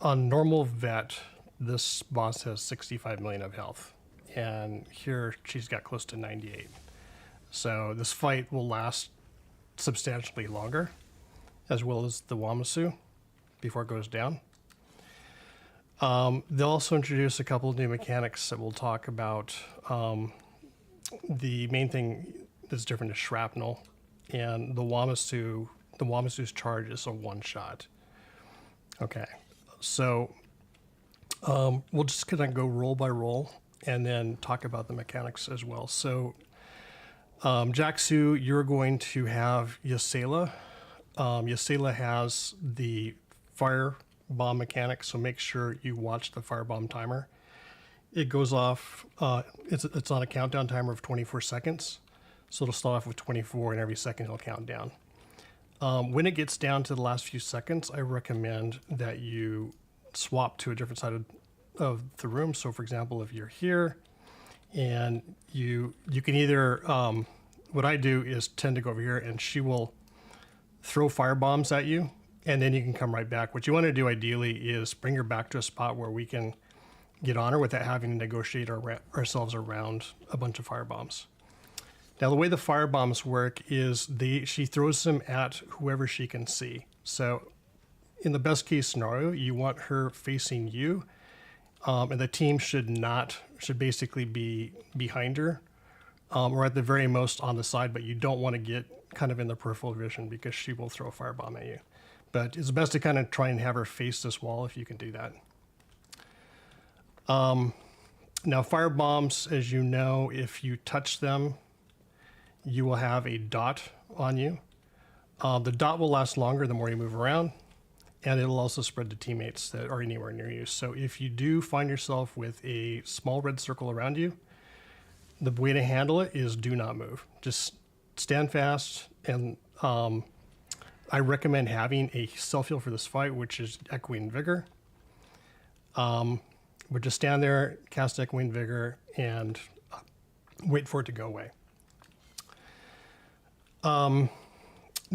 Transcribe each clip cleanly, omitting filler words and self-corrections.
on normal vet, this boss has 65 million of health, and here she's got close to 98. So this fight will last substantially longer, as well as the Wamasu, before it goes down. They'll also introduce a couple of new mechanics that we'll talk about. The main thing that's different is shrapnel, and the Wamasu's charge is a one-shot. Okay, so we'll just kind of go roll by roll and then talk about the mechanics as well. So Jaxu, you're going to have Yasela. Yasela has the fire bomb mechanic, so make sure you watch the firebomb timer. It goes off, it's on a countdown timer of 24 seconds. So it'll start off with 24 and every second it'll count down. When it gets down to the last few seconds, I recommend that you swap to a different side of the room. So for example, if you're here and you can either, what I do is tend to go over here and she will throw fire bombs at you and then you can come right back. What you want to do ideally is bring her back to a spot where we can get on her without having to negotiate ourselves around a bunch of fire bombs. Now, the way the fire bombs work is she throws them at whoever she can see. So in the best case scenario, you want her facing you, and the team should basically be behind her, or at the very most on the side, but you don't want to get kind of in the peripheral vision because she will throw a firebomb at you. But it's best to kind of try and have her face this wall if you can do that. Now, fire bombs, as you know, if you touch them, you will have a dot on you. The dot will last longer the more you move around, and it'll also spread to teammates that are anywhere near you. So if you do find yourself with a small red circle around you, the way to handle it is do not move. Just stand fast, and I recommend having a self-heal for this fight, which is Echoing Vigor. But just stand there, cast Echoing Vigor, and wait for it to go away.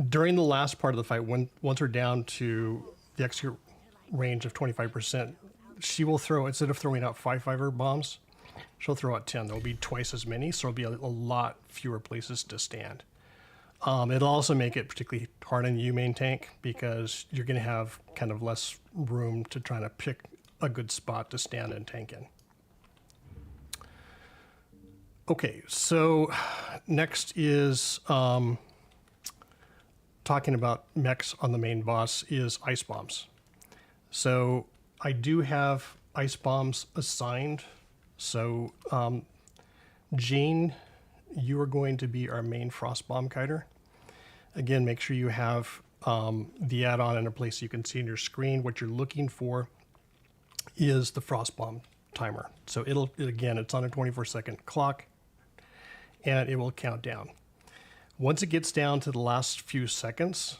During the last part of the fight, once we're down to the execute range of 25%, she will throw, instead of throwing out 5 fiber bombs, she'll throw out 10. There'll be twice as many, so there'll be a lot fewer places to stand. It'll also make it particularly hard on you, main tank, because you're going to have kind of less room to try to pick a good spot to stand and tank in. Okay, so next is talking about mechs on the main boss is ice bombs. So I do have ice bombs assigned. So Jean, you are going to be our main frost bomb kiter. Again, make sure you have the add-on in a place you can see on your screen. What you're looking for is the frost bomb timer. So again, it's on a 24-second clock, and it will count down. Once it gets down to the last few seconds,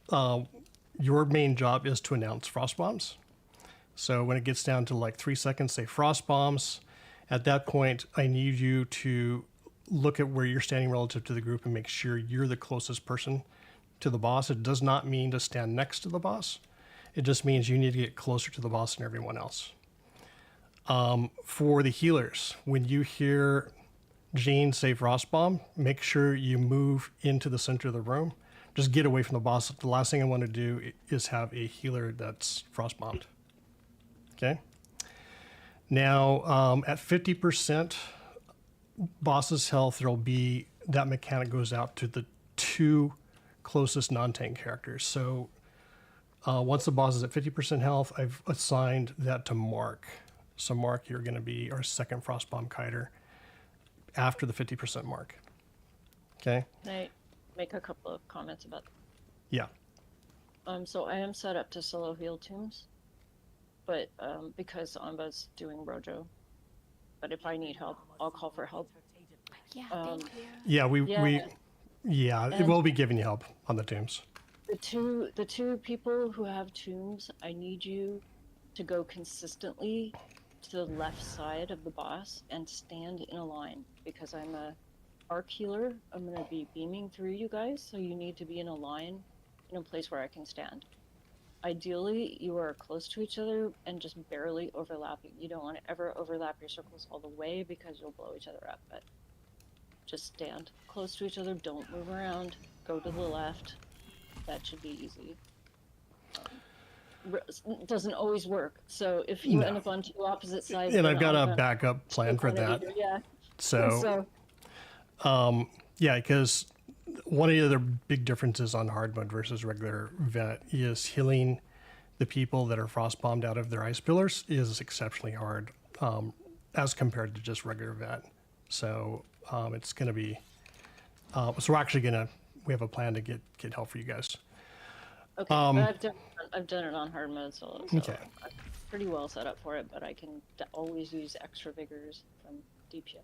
your main job is to announce frost bombs. So when it gets down to like 3 seconds, say frost bombs. At that point, I need you to look at where you're standing relative to the group and make sure you're the closest person to the boss. It does not mean to stand next to the boss. It just means you need to get closer to the boss than everyone else. For the healers, when you hear Jean say frost bomb, make sure you move into the center of the room. Just get away from the boss. The last thing I want to do is have a healer that's frost bombed. Okay. Now, at 50% boss's health, there'll be, that mechanic goes out to the 2 closest non-tank characters. So once the boss is at 50% health, I've assigned that to Mark. So Mark, you're going to be our second frost bomb kiter after the 50% mark. Okay. Can I make a couple of comments about that? Yeah. So I am set up to solo heal tombs, but because Amba's doing Rojo, but if I need help, I'll call for help. Yeah, thank Yeah, Yeah, it will be giving you help on the tombs. the two people who have tombs, I need you to go consistently to the left side of the boss and stand in a line, because I'm a arc healer. I'm going to be beaming through you guys, so you need to be in a line in a place where I can stand. ideally you are close to each other and just barely overlapping. You don't want to ever overlap your circles all the way because you'll blow each other up, but just stand close to each other, don't move around, go to the left. That should be easy. Doesn't always work. So if you end up on two opposite sides, And then I've got I'm a backup plan for that. Yeah. So, yeah, because one of the other big differences on hard mode versus regular vet is healing the people that are frost bombed out of their ice pillars is exceptionally hard as compared to just regular vet. So it's going to be, so we're actually we have a plan to get help for you guys. Okay, but I've done it on hard mode solo, so Okay. I'm pretty well set up for it, but I can always use extra vigors from DPS.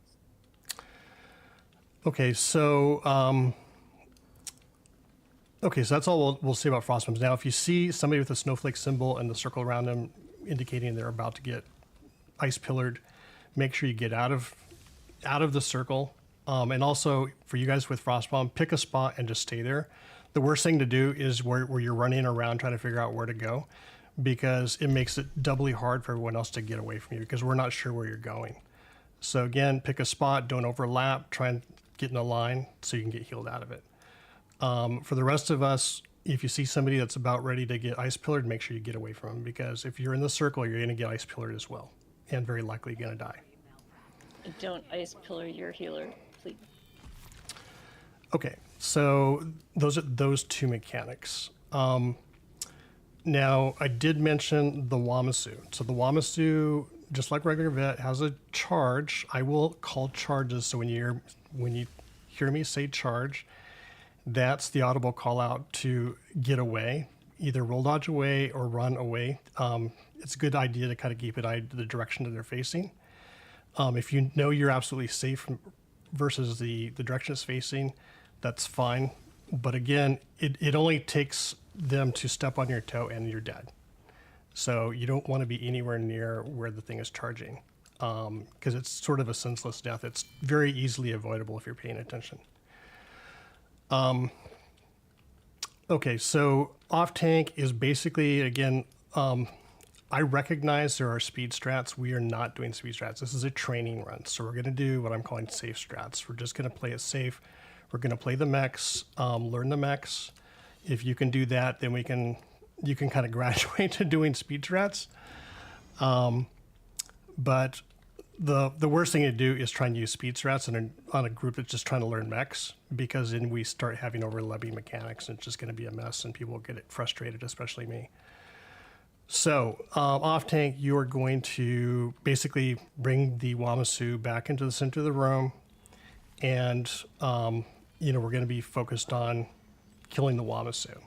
Okay, so so that's all we'll say about frost bombs. Now, if you see somebody with a snowflake symbol and the circle around them indicating they're about to get ice pillared, make sure you get out of the circle. And also for you guys with frost bomb, pick a spot and just stay there. The worst thing to do is where you're running around trying to figure out where to go, because it makes it doubly hard for everyone else to get away from you because we're not sure where you're going. So again, pick a spot, don't overlap, try and get in a line so you can get healed out of it. For the rest of us, if you see somebody that's about ready to get ice pillared, make sure you get away from them, because if you're in the circle, you're going to get ice pillared as well, and very likely going to die. Don't ice pillar your healer, please. Okay, so those are those two mechanics. Now, I did mention the Wamasu. So the Wamasu, just like regular vet, has a charge. I will call charges. So when you hear me say charge, that's the audible call out to get away, either roll dodge away or run away. It's a good idea to kind of keep an eye to the direction that they're facing. If you know you're absolutely safe versus the direction it's facing, that's fine. But again, it only takes them to step on your toe and you're dead. So you don't want to be anywhere near where the thing is charging, because it's sort of a senseless death. It's very easily avoidable if you're paying attention. Okay, so off tank is basically, again, I recognize there are speed strats. We are not doing speed strats. This is a training run. So we're going to do what I'm calling safe strats. We're just going to play it safe. We're going to play the mechs, learn the mechs. If you can do that, then you can kind of graduate to doing speed strats. But the worst thing to do is try and use speed strats on a group that's just trying to learn mechs, because then we start having overlapping mechanics and it's just going to be a mess and people will get frustrated, especially me. So off tank, you are going to basically bring the Wamasu back into the center of the room, and we're going to be focused on killing the Wamasu.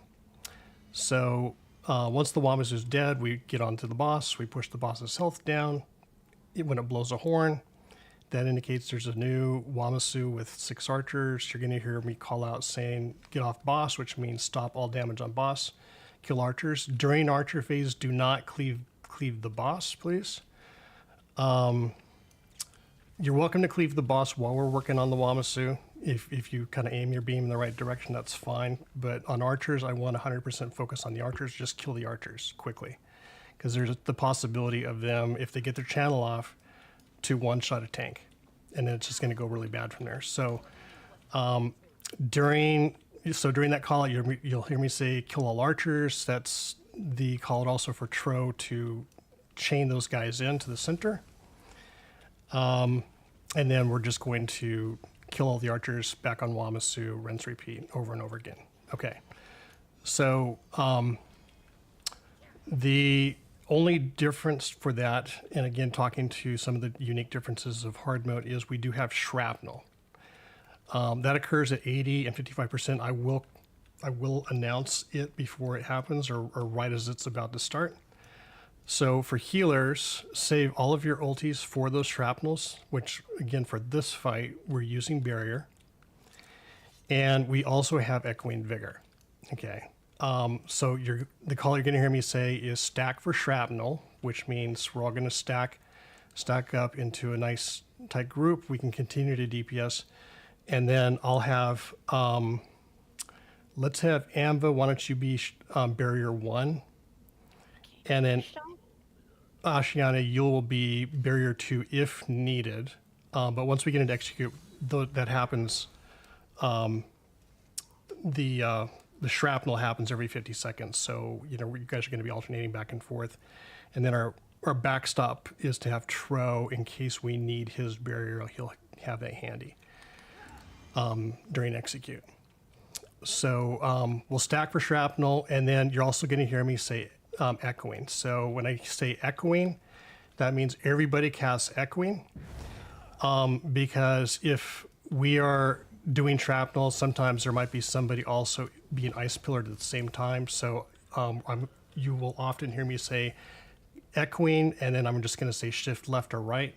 So once the Wamasu is dead, we get onto the boss. We push the boss's health down. When it blows a horn, that indicates there's a new Wamasu with 6 archers. You're going to hear me call out saying, get off boss, which means stop all damage on boss. Kill archers. During archer phase, do not cleave the boss, please. You're welcome to cleave the boss while we're working on the Wamasu. If you kind of aim your beam in the right direction, that's fine. But on archers, I want 100% focus on the archers. Just kill the archers quickly, because there's the possibility of them, if they get their channel off, to one-shot a tank. And then it's just going to go really bad from there. So during that call out, you'll hear me say kill all archers. That's the call out also for Tro to chain those guys into the center. And then we're just going to kill all the archers back on Wamasu, rinse, repeat over and over again. Okay. So the only difference for that, and again, talking to some of the unique differences of hard mode, is we do have shrapnel. That occurs at 80 and 55%. I will announce it before it happens, or right as it's about to start. So for healers, save all of your ultis for those shrapnels, which again, for this fight, we're using barrier. And we also have echoing vigor. Okay. So the call you're going to hear me say is stack for shrapnel, which means we're all going to stack up into a nice tight group. We can continue to DPS. And then I'll have, let's have Amba, why don't you be barrier 1, And then Ashiana, you'll be barrier 2 if needed. But once we get into execute, that happens. The shrapnel happens every 50 seconds. So, you guys are going to be alternating back and forth. And then our backstop is to have Tro in case we need his barrier. He'll have that handy during execute. So we'll stack for shrapnel, and then you're also going to hear me say echoing. So when I say echoing, that means everybody casts echoing, because if we are doing shrapnel, sometimes there might be somebody also being ice pillared at the same time. So you will often hear me say echoing, and then I'm just going to say shift left or right.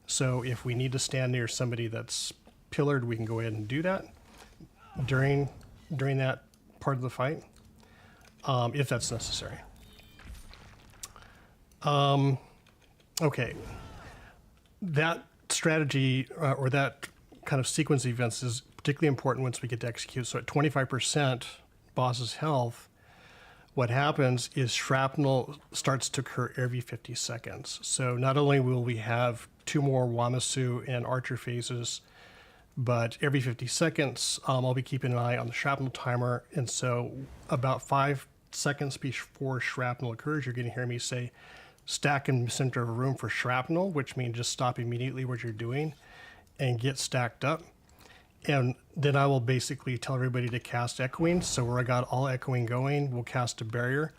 So if we need to stand near somebody that's pillared, we can go ahead and do that during that part of the fight, if that's necessary. Okay, that strategy or that kind of sequence of events is particularly important once we get to execute. So at 25% boss's health, what happens is shrapnel starts to occur every 50 seconds. So not only will we have 2 more Wamasu and Archer phases, but every 50 seconds, I'll be keeping an eye on the shrapnel timer. And so about 5 seconds before shrapnel occurs, you're going to hear me say, stack in the center of a room for shrapnel, which means just stop immediately what you're doing and get stacked up. And then I will basically tell everybody to cast echoing. So where I got all echoing going, we'll cast a barrier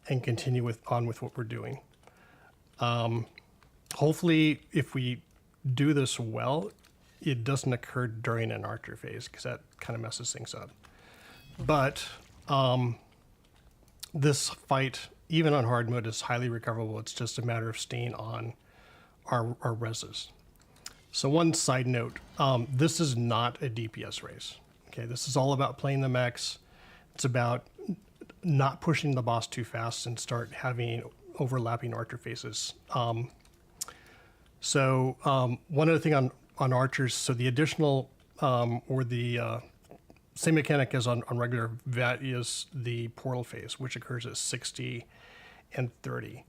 and continue on with what we're doing. Hopefully, if we do this well, it doesn't occur during an Archer phase, because that kind of messes things up. But this fight, even on hard mode, is highly recoverable. It's just a matter of staying on our reses. So one side note, this is not a DPS race. Okay, this is all about playing the mechs. It's about not pushing the boss too fast and start having overlapping Archer phases. So one other thing on Archers, so the additional or the same mechanic as on regular VAT is the portal phase, which occurs at 60 and 30.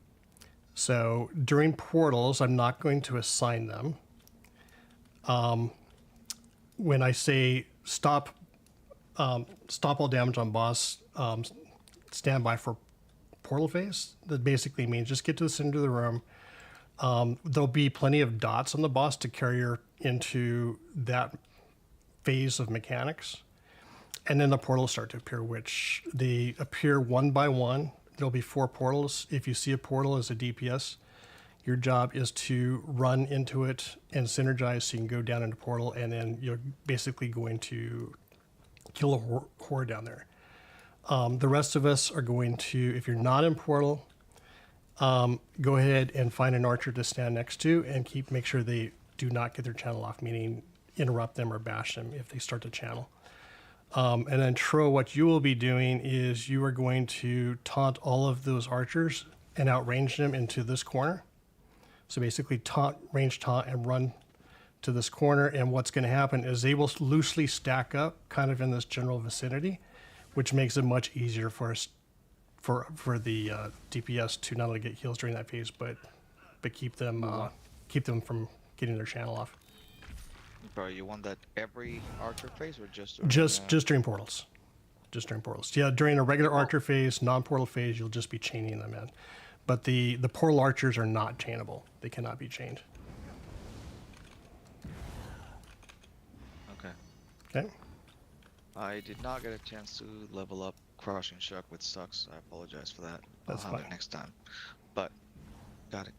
So during portals, I'm not going to assign them. When I say stop all damage on boss, stand by for portal phase, that basically means just get to the center of the room. There'll be plenty of dots on the boss to carry her into that phase of mechanics. And then the portals start to appear, which they appear one by one. There'll be 4 portals. If you see a portal as a DPS, your job is to run into it and synergize so you can go down into portal, and then you're basically going to kill a horde down there. The rest of us are going to, if you're not in portal, go ahead and find an archer to stand next to and make sure they do not get their channel off, meaning interrupt them or bash them if they start to channel. And then Tro, what you will be doing is you are going to taunt all of those archers and outrange them into this corner. So basically range taunt and run to this corner. And what's going to happen is they will loosely stack up kind of in this general vicinity, which makes it much easier for us, for the DPS to not only get heals during that phase, but keep them from getting their channel off. Bro, you want that every Archer phase or just during portals? Just during portals. Yeah, during a regular Archer phase, non-portal phase, you'll just be chaining them in. But the portal archers are not chainable. They cannot be chained. Okay. Okay. I did not get a chance to level up Crushing Shock, which sucks. I apologize for that. That's I'll have fine. it next time. But got it.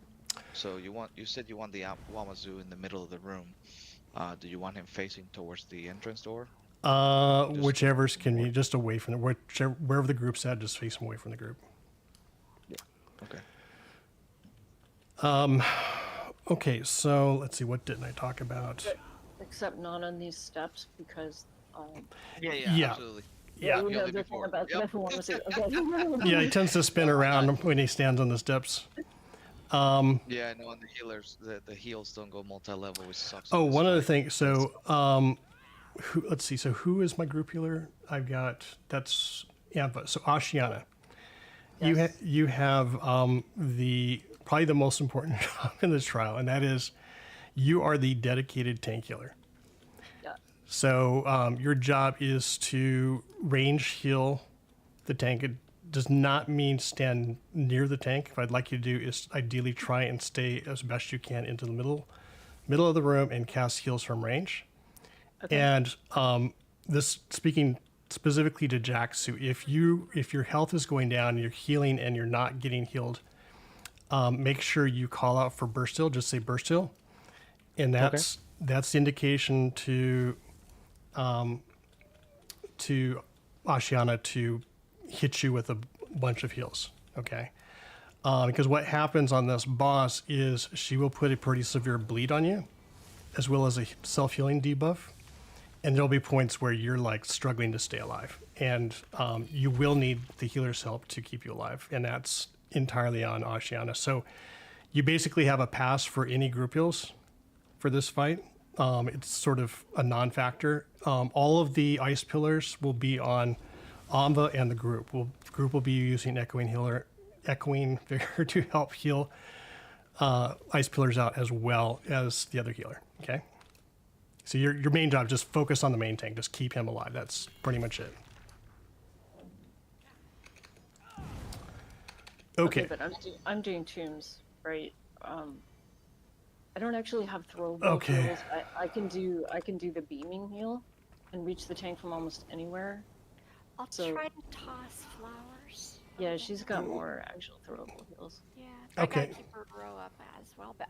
So you said you want the Wamazu in the middle of the room. Do you want him facing towards the entrance door? Whichever's convenient, just away from wherever the group's at, just face them away from the group. Yeah. Okay. Okay, so let's see, what didn't I talk about? Except not on these steps, because Yeah. Absolutely. Yeah. you know Guilty the before. thing about Yep. Wamasu. Okay. Yeah, he tends to spin around when he stands on the steps. Yeah, I know, and the healers, the heals don't go multi-level, which sucks. Oh, in this one other fight. thing. So, let's see. So, who is my group healer? I've got, that's Anva. So, Ashiana. Yes. you have the probably the most important job in this trial, and that is you are the dedicated tank healer. Yeah. So your job is to range heal the tank. It does not mean stand near the tank. What I'd like you to do is ideally try and stay as best you can into the middle of the room and cast heals from range. Okay. And this speaking specifically to Jack, so if your health is going down, you're healing and you're not getting healed, make sure you call out for burst heal. Just say burst heal, and that's the indication to Ashiana to hit you with a bunch of heals. Okay. Because what happens on this boss is she will put a pretty severe bleed on you, as well as a self-healing debuff. And there'll be points where you're like struggling to stay alive. And you will need the healer's help to keep you alive. And that's entirely on Ashiana. So you basically have a pass for any group heals for this fight. It's sort of a non-factor. All of the ice pillars will be on Amba and the group. The group will be using Echoing Vigor to help heal ice pillars out as well as the other healer. Okay. So your main job, just focus on the main tank. Just keep him alive. That's pretty much it. Okay. But I'm doing tombs, right? I don't actually have throwable Okay. heals. I can do the beaming heal and reach the tank from almost anywhere. I'll So- try to toss flowers. Yeah, she's got more actual throwable heals. Yeah, I Okay. gotta keep her row up as well, but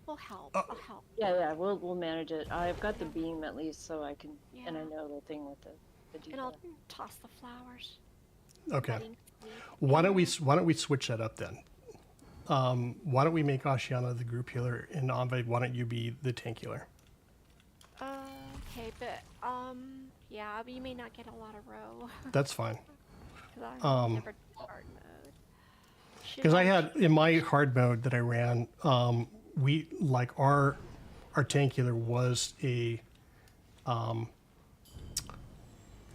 we'll help. I'll help. Yeah, we'll manage it. I've got the beam at least, so I can, and I Yeah. know the thing with the And I'll debuff. toss the flowers. Okay. letting me- Why don't we switch that up then? Why don't we make Ashiana the group healer and Envoy, why don't you be the tank healer? Okay, but yeah, but you may not get a lot of row That's fine. because I'm never hard mode. Should Because I had in my hard mode that I ran, we like our tank healer was an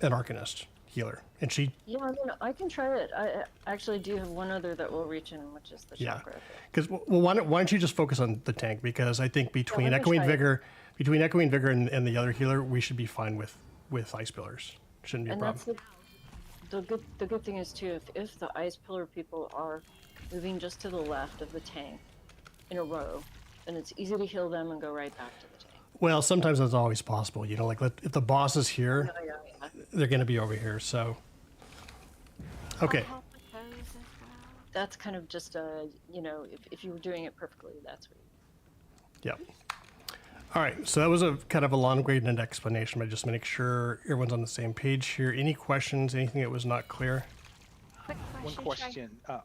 Arcanist healer, and she Yeah, I mean, I can try it. I actually do have one other that will reach in, which is the yeah. chakra. Because well, why don't you just focus on the tank? Because I think between let me Echoing try it. Vigor and the other healer, we should be fine with ice pillars. Shouldn't be a And problem. that's the good thing is too, if the ice pillar people are moving just to the left of the tank in a row, then it's easy to heal them and go right back to the tank. Well, sometimes that's always possible. You know, like if the boss is here, Yeah. they're going to be over here. So, okay. I'll help with those as well. That's kind of just a, if you were doing it perfectly, that's what. Yep. All right. So that was a kind of a long-winded explanation, but just make sure everyone's on the same page here. Any questions? Anything that was not clear? Quick question. One should I- question. Go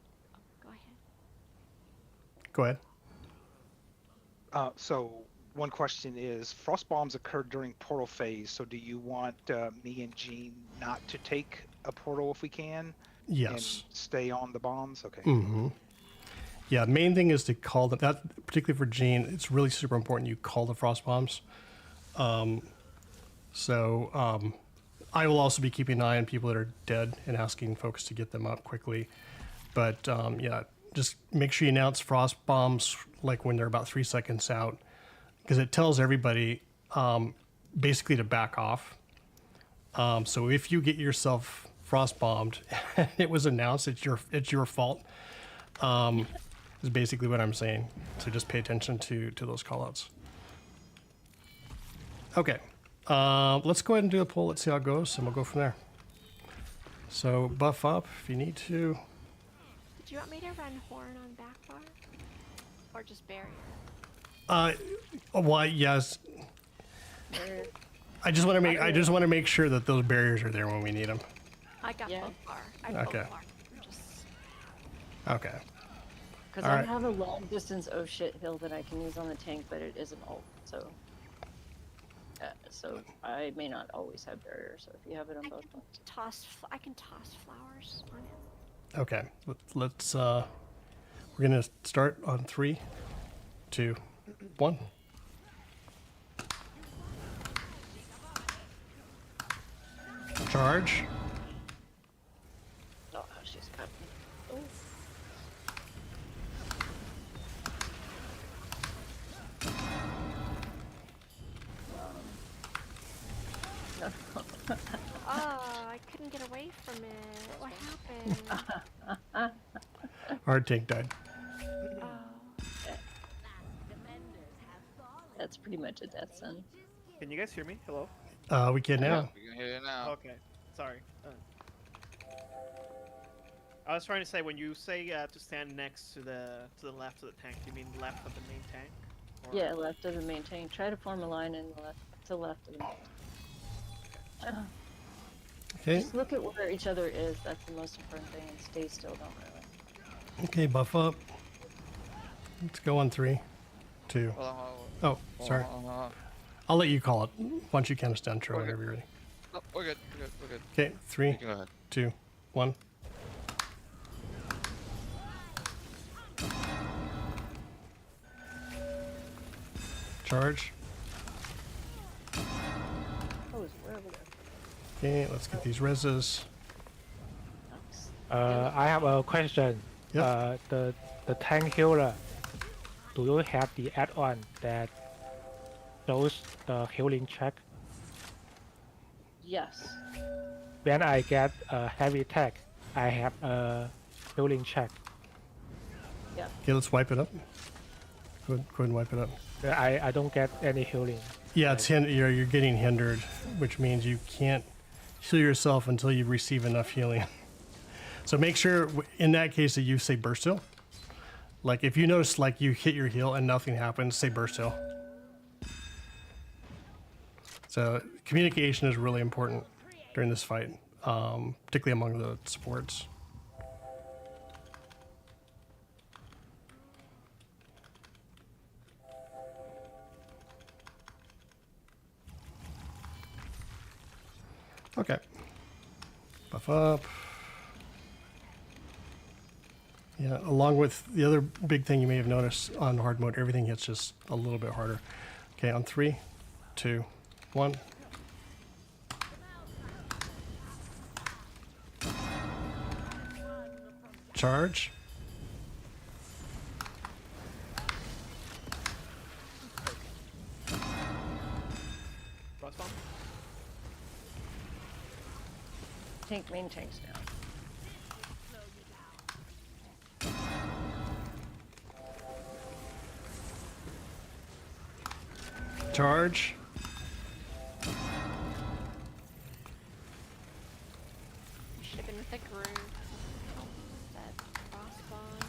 ahead. Go ahead. So one question is, frost bombs occur during portal phase. So do you want me and Jean not to take a portal if we can? Yes. And stay on the bombs? Okay. Yeah. Main thing is to call them. That particularly for Jean, it's really super important. You call the frost bombs. I will also be keeping an eye on people that are dead and asking folks to get them up quickly. But yeah, just make sure you announce frost bombs like when they're about 3 seconds out, because it tells everybody basically to back off. So if you get yourself frost bombed, it was announced it's your fault. Is basically what I'm saying. So just pay attention to those callouts. Okay. Let's go ahead and do a poll. Let's see how it goes, and we'll go from there. So buff up if you need to. Do you want me to run horn on back bar? Or just barrier? Well, yes. I just want to make sure that those barriers are there when we need them. I got Yeah. both bar. I Okay. both bar. Just Okay. Because All I right. have a long distance oh shit hill that I can use on the tank, but it is an ult, so. So I may not always have barriers, so if you have it on I both can ones. I can toss flowers on it. Okay. Let's. We're gonna start on 3, 2, 1. Charge. Oh, she's got me. couldn't get away from it. What happened? Our tank died. Oh. That's pretty much a death sentence. Can you guys hear me? Hello? We can now. We can hear you now. Okay. Sorry. I was trying to say when you say to stand next to the left of the tank, you mean left of the main tank? Or... Yeah, left of the main tank. Try to form a line in the left to left of the main tank. Okay. Just look at where each other is. That's the most important thing. And stay still. Don't really. Okay, buff up. Let's go on 3, 2. Hold on, hold Oh, sorry. on. I'll let you call it once you count us down, Troy, Okay. whenever you're ready. No, we're good. We're good. We're good. Okay, 3, You can go ahead. 2, 1. Charge. Oh, it's way over there. Okay, let's get these reses. Oops. I have a question. Yep. The tank healer, do you have the add-on that shows the healing check? Yes. When I get a heavy attack, I have a healing check. Okay, let's wipe it up. Go ahead and wipe it up. I don't get any healing. Yeah, it's you're getting hindered, which means you can't heal yourself until you receive enough healing. So make sure in that case that you say burst heal. Like if you notice like you hit your heal and nothing happens, say burst heal. So communication is really important during this fight, particularly among the supports. Okay. Buff up. Yeah, along with the other big thing you may have noticed on hard mode, everything hits just a little bit harder. Okay, on 3, 2, 1. Charge. Frostbomb? Main tank's down. Charge. Shipping with a groove. That crossbone.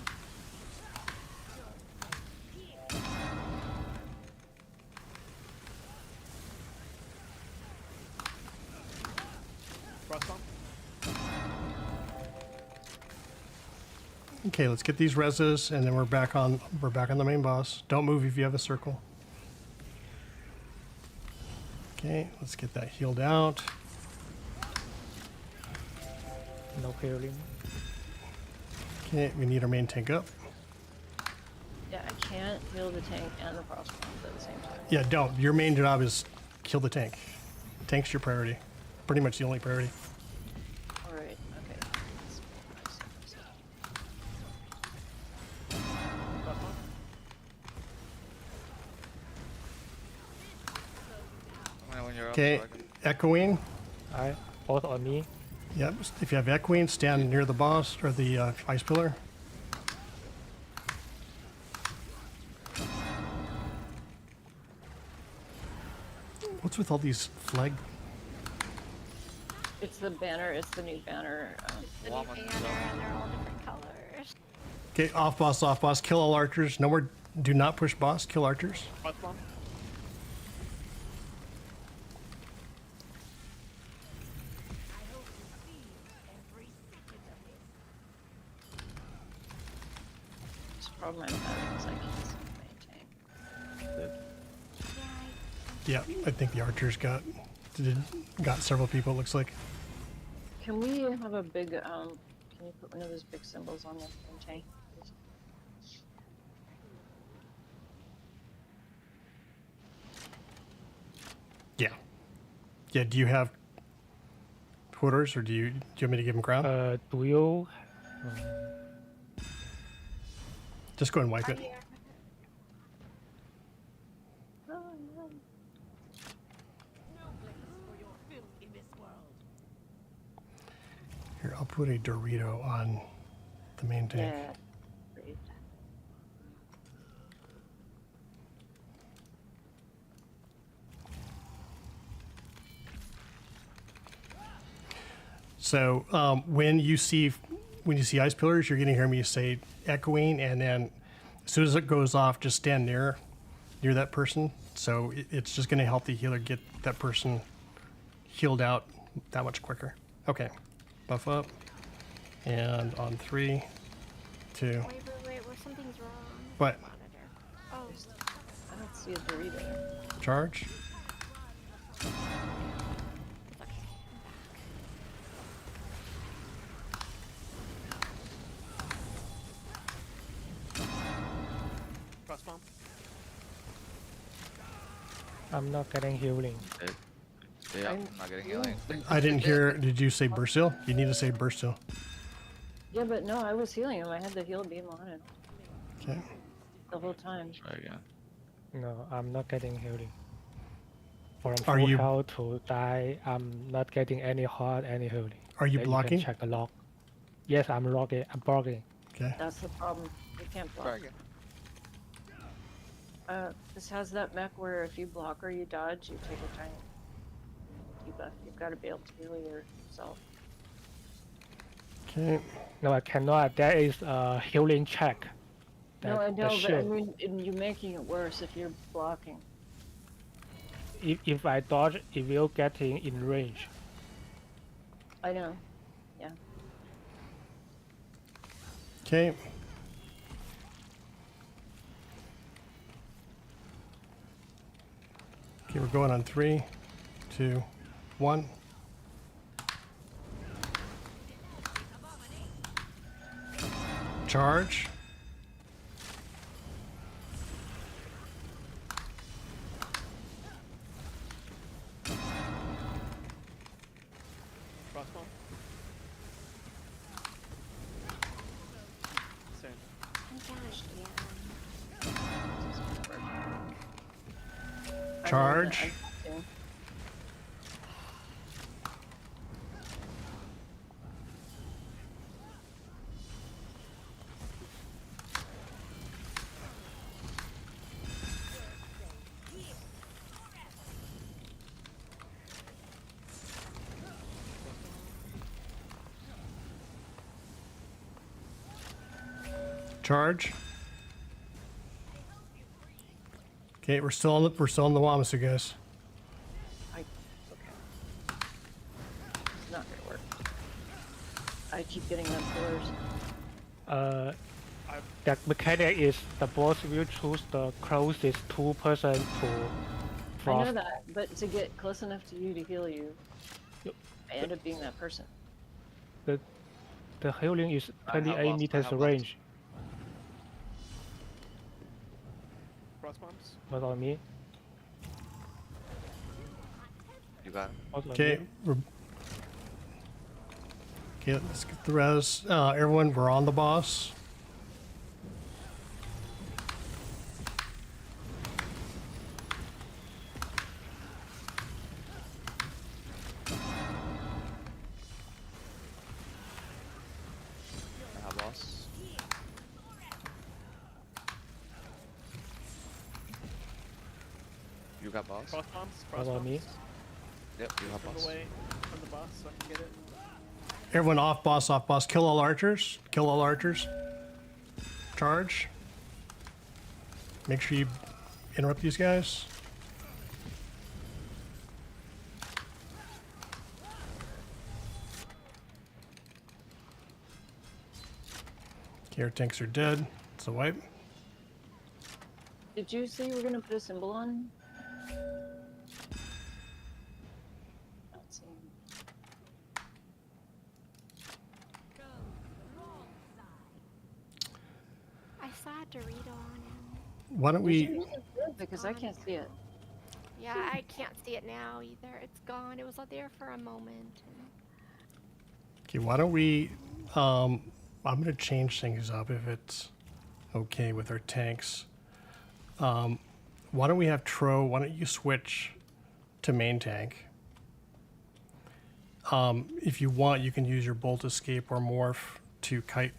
Frostbomb? Okay, let's get these reses, and then we're back on the main boss. Don't move if you have a circle. Okay, let's get that healed out. No healing. Okay, we need our main tank up. Yeah, I can't heal the tank and the crossbones at the same time. Yeah, don't. Your main job is kill the tank. Tank's your priority. Pretty much the only priority. All right. Okay. Frostbomb? When you're up, Okay, so I can- echoing. Both on me. Yep, if you have echoing, stand near the boss or the ice pillar. What's with all these flag? It's the banner. It's the new banner. The new Llama banner, stuff. and they're all different colors. Okay, off boss, kill all archers. No more, do not push boss, kill archers. Frostbomb? This problem I'm having is I can't see the main tank. Yeah, Yeah, I think the archers got several people, it looks like. Can we have a big? Can you put one of those big symbols on the main tank? please? Yeah. Yeah, do you have quarters or do you want me to give them ground? Do you? Just go and wipe right it. here. Oh, no. put a Dorito on the main tank. Yeah. Great. So when you see ice pillars, you're going to hear me say echoing, and then as soon as it goes off, just stand near that person. So it's just going to help the healer get that person healed out that much quicker. Okay, buff up, and on 3, 2. Wait, something's wrong. with What? the monitor. Oh, I don't see a Dorito. Charge. it's okay. I'm back. Cross bomb. I'm not getting healing. Yeah, I'm not getting healing. I didn't hear. Did you say burst heal? You need to say burst heal. Yeah, but no, I was healing him. I had the heal beam on him Okay. the whole time. Try again. No, I'm not getting healing. From Are full you- health to die, I'm not getting any heart, any healing. Are you Then blocking? can check the log. Yes, I'm logging. I'm blocking. Okay. That's the problem. You can't Try block. again. This has that mech where if you block or you dodge, you take a tiny debuff. You've got to be able to heal yourself. Okay. No, I cannot. There is a healing check. No, I that know, but I shield. mean, you're making it worse if you're blocking. If I dodge, it will get in range. I know. Yeah. Okay. Okay, we're going on 3, 2, 1. Charge. Cross bomb. Same. Oh my gosh, yeah. Charge. Yeah. Charge. Okay, we're still on the Wamasu, guys. Okay. It's not gonna work. I keep getting them pillars. That mechanic is the boss will choose the closest 2 person to I know frost. that, but to get close enough to you to heal you, Yep. I end up being that person. The healing is I have 28 lost, I meters have lost. range. Cross bombs. What on me? You got it. What on Okay, me? okay, let's get the res. Everyone, we're on the boss. I have boss. You got boss? Cross bombs. Cross What on bombs. me? Yep, you have Move boss. away from the boss so I can get it. Everyone off boss, off boss. Kill all archers. Kill all archers. Charge. Make sure you interrupt these guys. Okay, our tanks are dead. It's a wipe. Did you say you were gonna put a symbol on? Not seeing. I saw a Dorito on him. Why don't we? Because I can't see it. Yeah, I can't see it now either. It's gone. It was out there for a moment. Okay, why don't we? I'm gonna change things up if it's okay with our tanks. Why don't we have Tro? Why don't you switch to main tank? If you want, you can use your bolt escape or morph to kite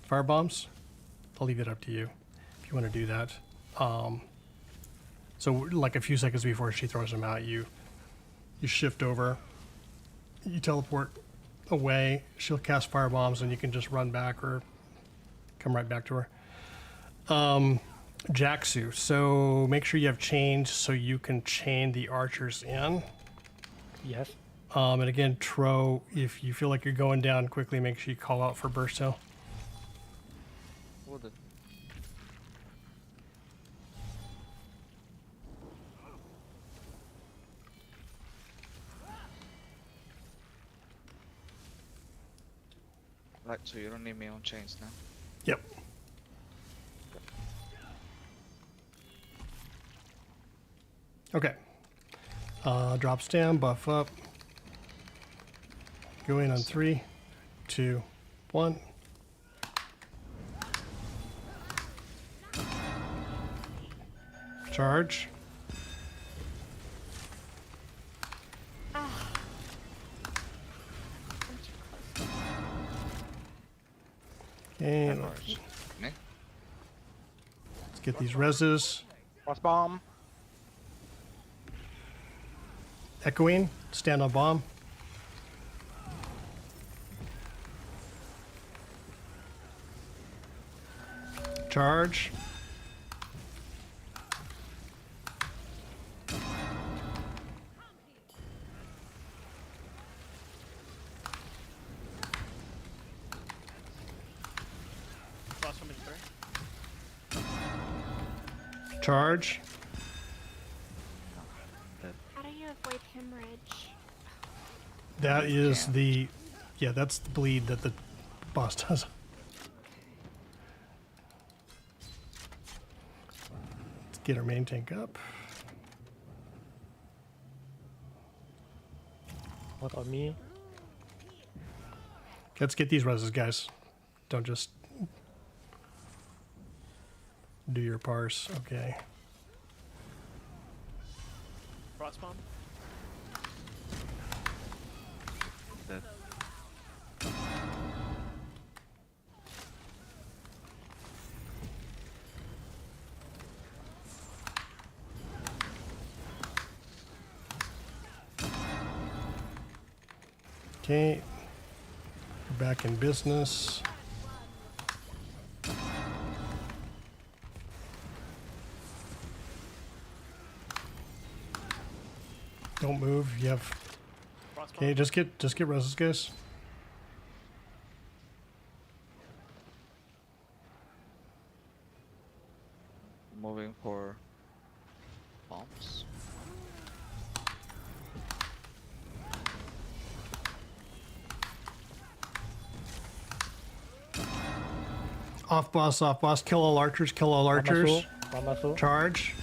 fire bombs. I'll leave it up to you if you want to do that. So like a few seconds before she throws them out, you shift over, you teleport away, she'll cast fire bombs, and you can just run back or come right back to her. Jaxu, so make sure you have chains so you can chain the archers in. Yes. And again, Tro, if you feel like you're going down quickly, make sure you call out for burst tail. Will do. Right, so you don't need me on chains now. Yep. Okay. Drop stem, buff up. Go in on 3, 2, 1. Charge. Ah. I'm too close. Okay, Me? let's get these reses. Frost bomb. Echoing, stand on bomb. Charge. Frost bomb in 3. Charge. How do you avoid hemorrhage? That is the, yeah, that's the bleed that the boss does. Let's get our main tank up. What on me? Let's get these reses, guys. Don't just do your parse. Okay. Frost bomb. Dead. Okay. We're back in business. Don't move. You have. Frost bomb. Okay, just get reses, guys. Moving for bombs. Off boss, off boss. Kill all archers, kill all archers. Ramasu. Charge.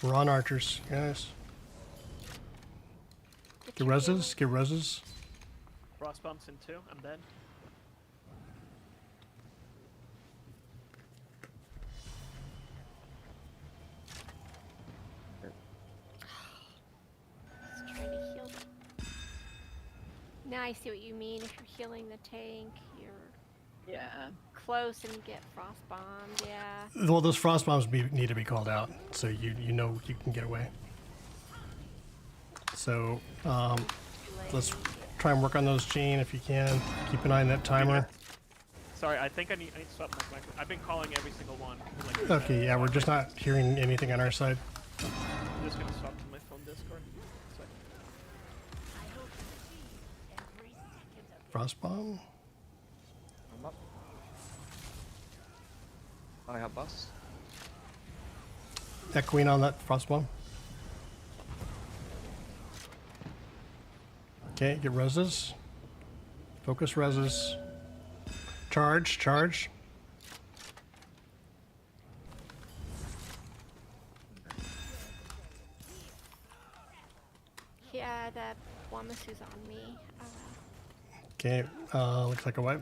We're on archers, guys. Get your reses, get reses. Frost bombs in 2. I'm dead. Just trying to heal them. Now I see what you mean. If you're healing the tank, you're Yeah. close and you get frost bombed. Yeah. Well, those frost bombs need to be called out, so you know you can get away. So let's try and work on those, Gene, if you can. Keep an eye on that timer. Sorry, I think I need to swap my microphone. I've been calling every single one. Like, Okay, yeah, we're just not hearing anything on our side. I'm just gonna swap to my phone Discord. So Frost bomb. I'm up. I have boss. Echoing on that frost bomb. Okay, get reses. Focus reses. Charge, charge. Yeah, that Wamasu's on me. Okay, looks like a wipe.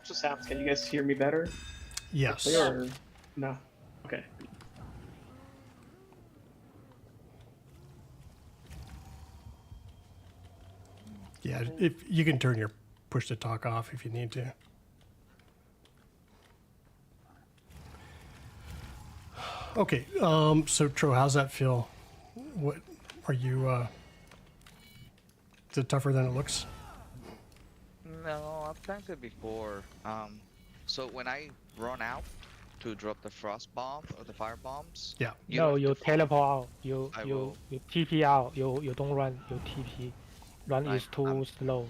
Just happens. Can you guys hear me better? Yes. Or no? Okay. Yeah, if you can turn your push to talk off if you need to. Okay, so Tro, how's that feel? What are you? Is it tougher than it looks? No, I've tanked it before. So when I run out to drop the frost bomb or the fire bombs, Yeah. you No, don't have you to follow me. teleport out. I You will. TP out. You don't run. You TP. Run is too slow.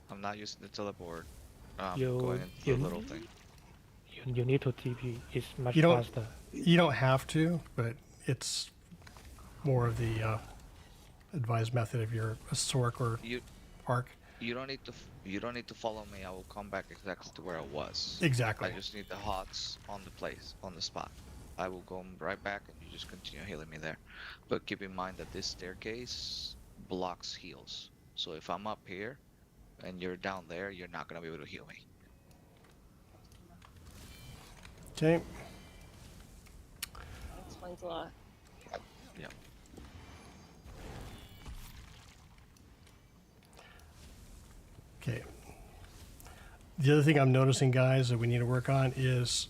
I'm not using the teleport. You Going into the you little thing. you need to TP. It's much You don't- faster. You don't have to, but it's more of the advised method if you're a Sork or You Arc. you don't need to you don't need to follow me. I will come back exactly to where I was. Exactly. I just need the hots on the place, on the spot. I will go right back and you just continue healing me there. But keep in mind that this staircase blocks heals. So if I'm up here and you're down there, you're not gonna be able to heal me. Okay. That explains a lot. Yeah. Okay. The other thing I'm noticing, guys, that we need to work on is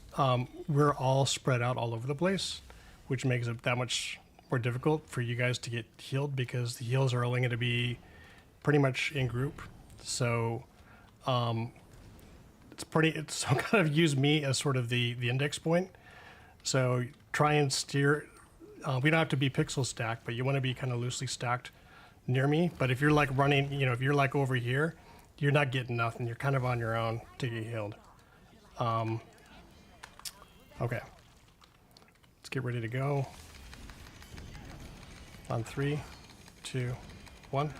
we're all spread out all over the place, which makes it that much more difficult for you guys to get healed because the heals are only going to be pretty much in group. So it's so kind of use me as sort of the index point. So try and steer. We don't have to be pixel stacked, but you want to be kind of loosely stacked near me. But if you're like running, if you're like over here, you're not getting nothing. You're kind of on your own to get healed. Okay. Let's get ready to go. On 3, 2, 1.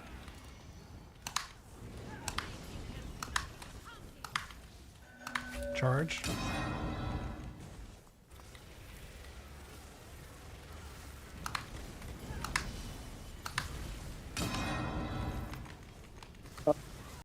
Charge.